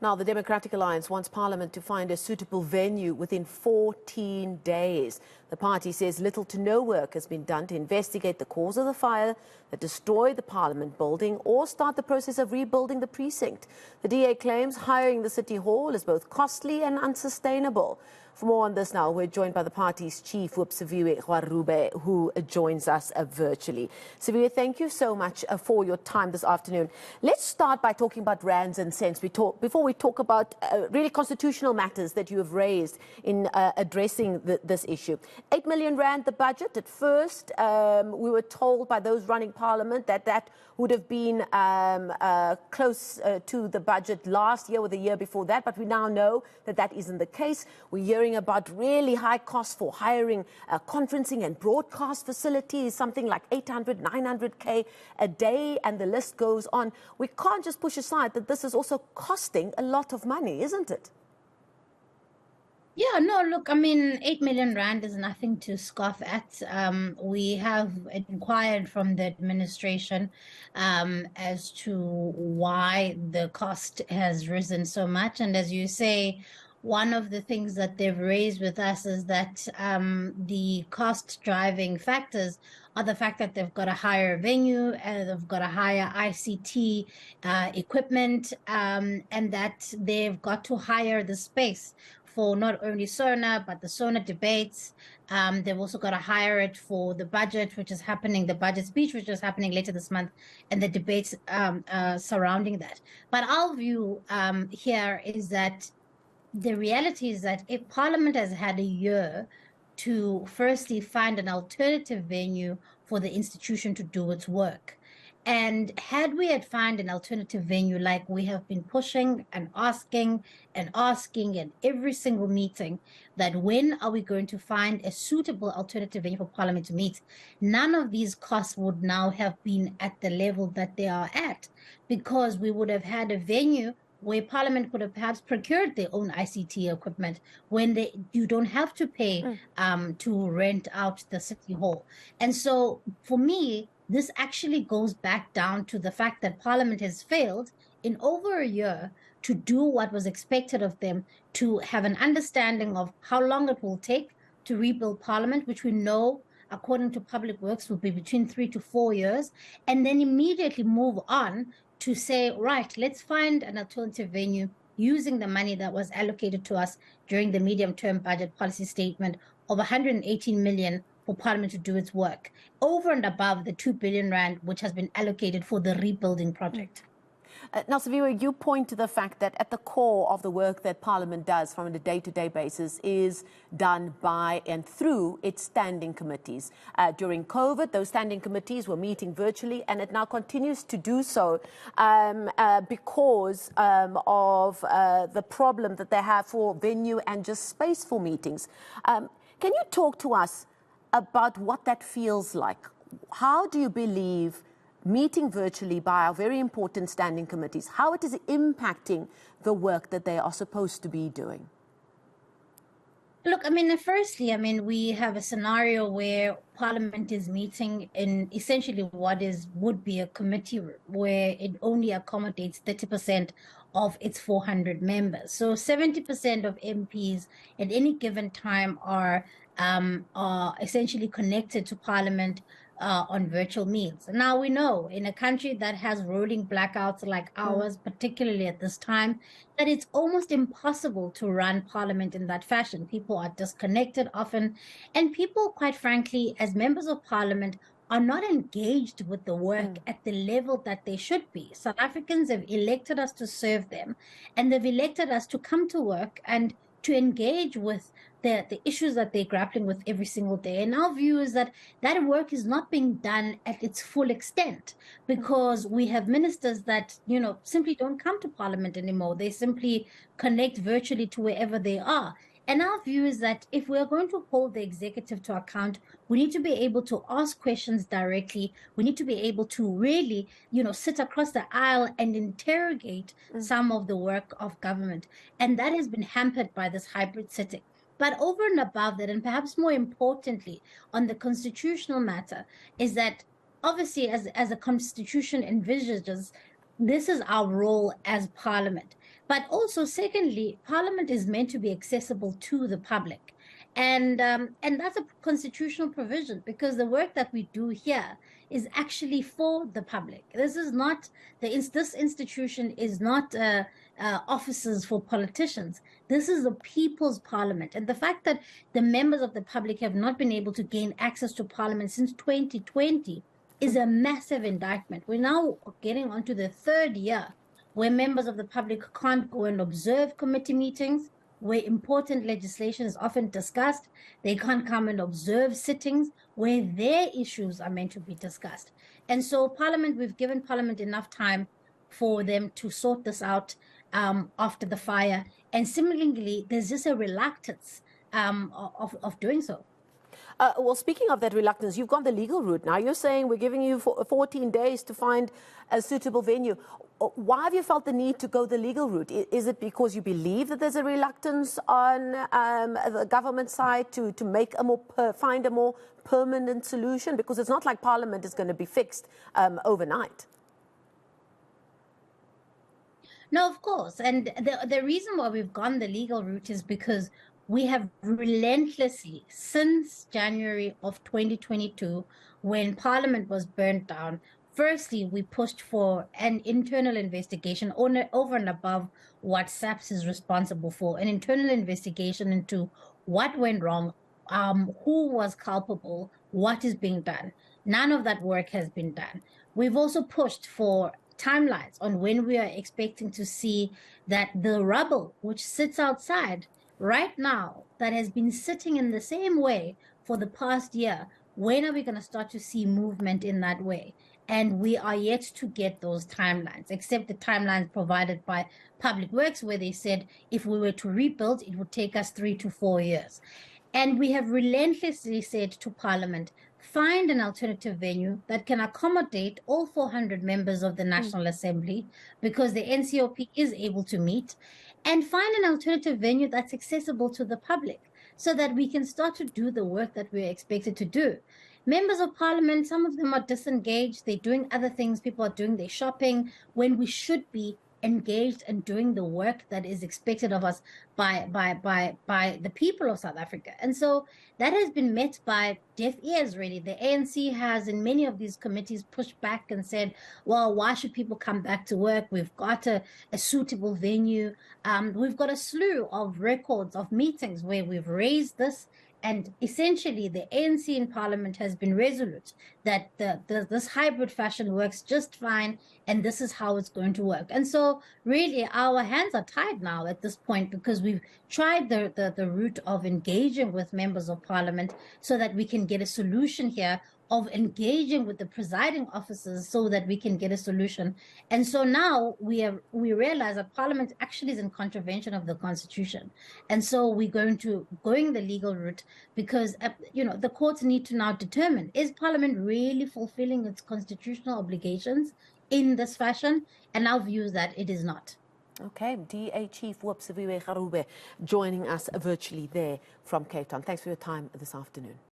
Now, the Democratic Alliance wants Parliament to find a suitable venue within 14 days. The party says little to no work has been done to investigate the cause of the fire that destroyed the Parliament building or start the process of rebuilding the precinct. The DA claims hiring the City Hall is both costly and unsustainable. For more on this now, we're joined by the party's chief, Whip Siviwe Gwarube, who joins us virtually. Siviwe, thank you so much for your time this afternoon. Let's start by talking about rands and cents. Before we talk about really constitutional matters that you have raised in addressing this issue. 8 million rand, the budget. At first, we were told by those running Parliament that would have been close to the budget last year or the year before that, but we now know that that isn't the case. We're hearing about really high costs for hiring conferencing and broadcast facilities, something like 800, 900K a day, and the list goes on. We can't just push aside that this is also costing a lot of money, isn't it? Yeah, no, look, I mean, 8 million rand is nothing to scoff at. We have inquired from the administration as to why the cost has risen so much. And as you say, one of the things that they've raised with us is that the cost driving factors are the fact that they've got a higher venue and they've got a higher ICT equipment, and that they've got to hire the space for not only SONA, but the SONA debates. They've also got to hire it for the budget, which is happening, the budget speech, which is happening later this month, and the debates surrounding that. But our view here is that the reality is that if Parliament has had a year to firstly find an alternative venue for the institution to do its work, and had we had found an alternative venue like we have been pushing and asking in every single meeting, that when are we going to find a suitable alternative venue for Parliament to meet, none of these costs would now have been at the level that they are at, because we would have had a venue where Parliament could have perhaps procured their own ICT equipment when you don't have to pay to rent out the City Hall. And so for me, this actually goes back down to the fact that Parliament has failed in over a year to do what was expected of them, to have an understanding of how long it will take to rebuild Parliament, which we know, according to Public Works, will be between 3 to 4 years, and then immediately move on to say, right, let's find an alternative venue using the money that was allocated to us during the medium-term budget policy statement of 118 million for Parliament to do its work, over and above the 2 billion rand which has been allocated for the rebuilding project. Now, Siviwe, you point to the fact that at the core of the work that Parliament does from a day-to-day basis is done by and through its standing committees. During COVID, those standing committees were meeting virtually, and it now continues to do so because of the problem that they have for venue and just space for meetings. Can you talk to us about what that feels like? How do you believe meeting virtually by our very important standing committees, how it is impacting the work that they are supposed to be doing? Look, I mean, firstly, I mean, we have a scenario where Parliament is meeting in essentially what would be a committee where it only accommodates 30% of its 400 members. So 70% of MPs at any given time are essentially connected to Parliament on virtual means. Now, we know in a country that has rolling blackouts like ours, particularly at this time, that it's almost impossible to run Parliament in that fashion. People are disconnected often, and people, quite frankly, as members of Parliament, are not engaged with the work at the level that they should be. South Africans have elected us to serve them, and they've elected us to come to work and to engage with the issues that they're grappling with every single day. And our view is that that work is not being done at its full extent, because we have ministers that, you know, simply don't come to Parliament anymore. They simply connect virtually to wherever they are. And our view is that if we're going to hold the executive to account, we need to be able to ask questions directly. We need to be able to really, you know, sit across the aisle and interrogate some of the work of government. And that has been hampered by this hybrid sitting. But over and above that, and perhaps more importantly, on the constitutional matter, is that obviously, as the Constitution envisages, this is our role as Parliament. But also, secondly, Parliament is meant to be accessible to the public. And that's a constitutional provision, because the work that we do here is actually for the public. This is not this institution is not offices for politicians. This is the people's parliament. And the fact that the members of the public have not been able to gain access to parliament since 2020 is a massive indictment. We're now getting onto the third year where members of the public can't go and observe committee meetings, where important legislation is often discussed. They can't come and observe sittings where their issues are meant to be discussed. And so we've given Parliament enough time for them to sort this out after the fire. And similarly, there's just a reluctance of doing so. Well, speaking of that reluctance, you've gone the legal route now. You're saying we're giving you 14 days to find a suitable venue. Why have you felt the need to go the legal route? Is it because you believe that there's a reluctance on the government side to find a more permanent solution? Because it's not like Parliament is going to be fixed overnight. No, of course. And the reason why we've gone the legal route is because we have relentlessly, since January of 2022, when Parliament was burnt down, firstly, we pushed for an internal investigation over and above what SAPS is responsible for, an internal investigation into what went wrong, who was culpable, what is being done. None of that work has been done. We've also pushed for timelines on when we are expecting to see that the rubble which sits outside right now, that has been sitting in the same way for the past year, when are we going to start to see movement in that way? And we are yet to get those timelines, except the timelines provided by Public Works, where they said if we were to rebuild, it would take us 3 to 4 years. And we have relentlessly said to Parliament, find an alternative venue that can accommodate all 400 members of the National Assembly, because the NCOP is able to meet, and find an alternative venue that's accessible to the public so that we can start to do the work that we're expected to do. Members of Parliament, some of them are disengaged. They're doing other things. People are doing their shopping when we should be engaged and doing the work that is expected of us by the people of South Africa. And so that has been met by deaf ears, really. The ANC has, in many of these committees, pushed back and said, well, why should people come back to work? We've got a suitable venue. We've got a slew of records of meetings where we've raised this. And essentially, the ANC in Parliament has been resolute that this hybrid fashion works just fine, and this is how it's going to work. And so, really, our hands are tied now at this point, because we've tried the route of engaging with members of Parliament so that we can get a solution here, of engaging with the presiding officers so that we can get a solution. And so now we realize that Parliament actually is in contravention of the Constitution. And so we're going the legal route, because the courts need to now determine, is Parliament really fulfilling its constitutional obligations in this fashion? And our view is that it is not. Okay, DA Chief Whip Siviwe Gwarube joining us virtually there from Cape Town. Thanks for your time this afternoon.